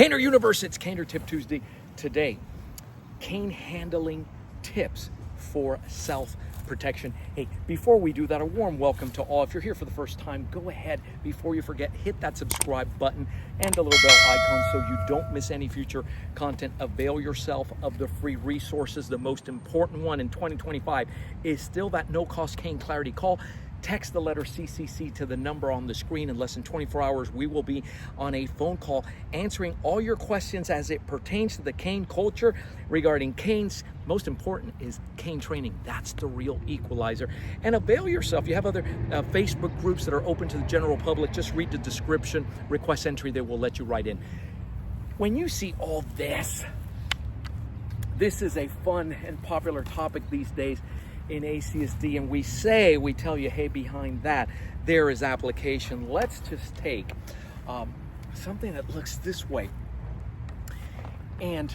Caner Universe, it's Caner Tip Tuesday. Today, cane handling tips for self-protection. Hey, before we do that, a warm welcome to all. If you're here for the first time, go ahead, before you forget, hit that subscribe button and the little bell icon so you don't miss any future content. Avail yourself of the free resources. The most important one in 2025 is still that no-cost cane clarity call. Text the letter CCC to the number on the screen. In less than 24 hours, we will be on a phone call answering all your questions as it pertains to the cane culture regarding canes. Most important is cane training. That's the real equalizer. And avail yourself. You have other Facebook groups that are open to the general public. Just read the description, request entry. They will let you right in. When you see all this, this is a fun and popular topic these days in ACSD, and we tell you, hey, behind that there is application. Let's just take something that looks this way, and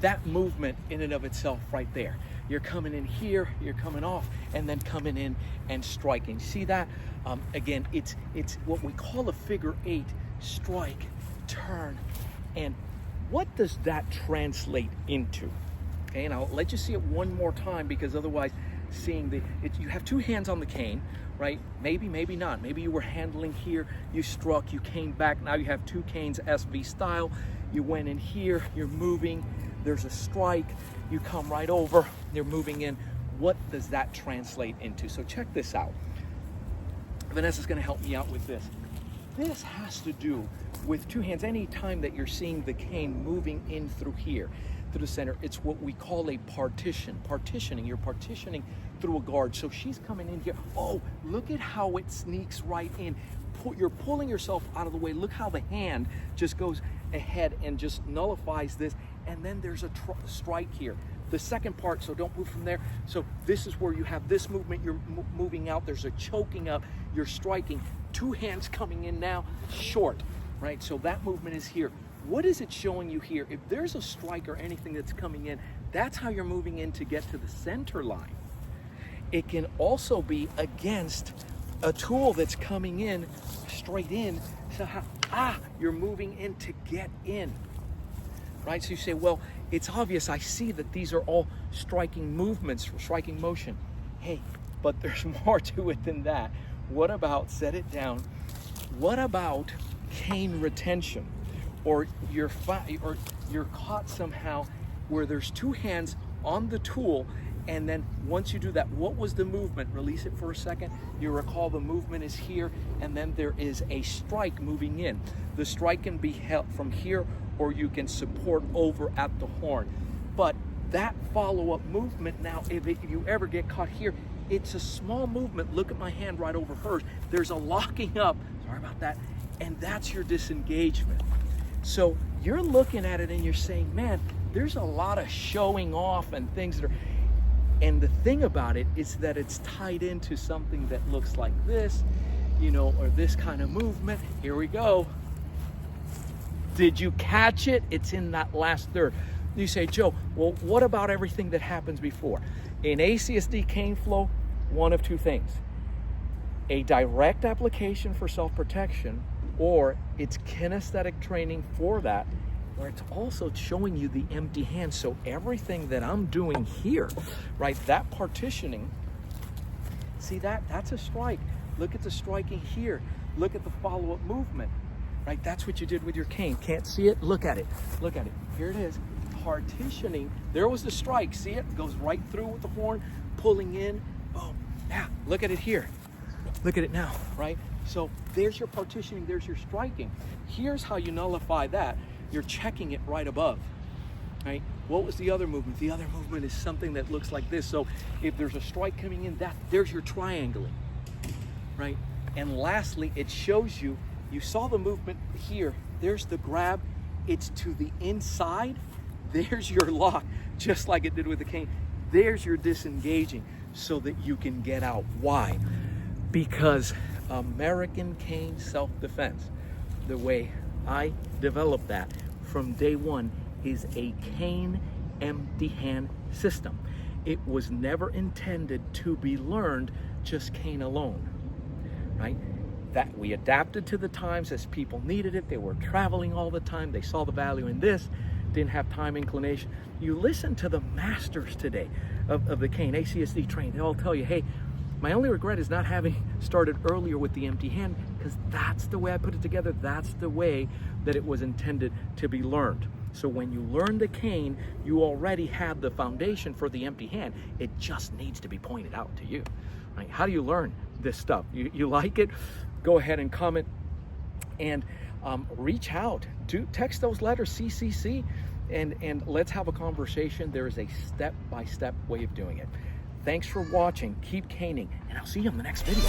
that movement in and of itself right there. You're coming in here, you're coming off, and then coming in and striking. See that? Again, it's what we call a figure 8 strike, turn. And what does that translate into? Okay, and I'll let you see it one more time, because otherwise seeing you have two hands on the cane, right? Maybe not. Maybe you were handling here, you struck, you came back, now you have two canes SV style. You went in here, you're moving, there's a strike, you come right over, you're moving in. What does that translate into? So check this out. Vanessa's gonna help me out with this. This has to do with two hands. Any time that you're seeing the cane moving in through here, to the center, it's what we call a partitioning. You're partitioning through a guard. So she's coming in here. Oh, look at how it sneaks right in. You're pulling yourself out of the way. Look how the hand just goes ahead and just nullifies this. And then there's a strike here. The second part, so don't move from there. So this is where you have this movement. You're moving out. There's a choking up. You're striking. Two hands coming in now, short, right? So that movement is here. What is it showing you here? If there's a strike or anything that's coming in, that's how you're moving in to get to the center line. It can also be against a tool that's coming in straight in. So you're moving in to get in, right? So you say, well, it's obvious. I see that these are all striking movements, striking motion. Hey, but there's more to it than that. What about, set it down, what about cane retention? Or you're caught somehow where there's two hands on the tool, and then once you do that, what was the movement? Release it for a second. You recall the movement is here, and then there is a strike moving in. The strike can be held from here, or you can support over at the horn. But that follow-up movement now, if you ever get caught here, it's a small movement. Look at my hand right over hers. There's a locking up, sorry about that, and that's your disengagement. So you're looking at it and you're saying, man, there's a lot of showing off and things that are, and the thing about it is that it's tied into something that looks like this, you know, or this kind of movement. Here we go. Did you catch it? It's in that last third. You say, Joe, well, what about everything that happens before? In ACSD CaneFlow, one of two things. A direct application for self-protection, or it's kinesthetic training for that, where it's also showing you the empty hand. So everything that I'm doing here, right, that partitioning, see that's a strike. Look at the striking here. Look at the follow-up movement, right? That's what you did with your cane. Can't see it? Look at it. Look at it. Here it is. Partitioning. There was the strike. See it? Goes right through with the horn, pulling in. Boom. Now, look at it here. Look at it now, right? So there's your partitioning, there's your striking. Here's how you nullify that. You're checking it right above, right? What was the other movement? The other movement is something that looks like this. So if there's a strike coming in, there's your triangling, right? And lastly, it shows you saw the movement here. There's the grab. It's to the inside. There's your lock, just like it did with the cane. There's your disengaging so that you can get out. Why? Because Ameican Cane Self Defense, the way I developed that from day one, is a cane empty hand system. It was never intended to be learned just cane alone, right? that we adapted to the times as people needed it. They were traveling all the time. They saw the value in this, didn't have time, inclination. You listen to the masters today of the cane, ACSD trained. They all tell you, hey, my only regret is not having started earlier with the empty hand, because that's the way I put it together. That's the way that it was intended to be learned. So when you learn the cane, you already have the foundation for the empty hand. It just needs to be pointed out to you. Right? How do you learn this stuff? You like it? Go ahead and comment and reach out. Text those letters, CCC, and let's have a conversation. There is a step-by-step way of doing it. Thanks for watching. Keep caning, and I'll see you on the next video.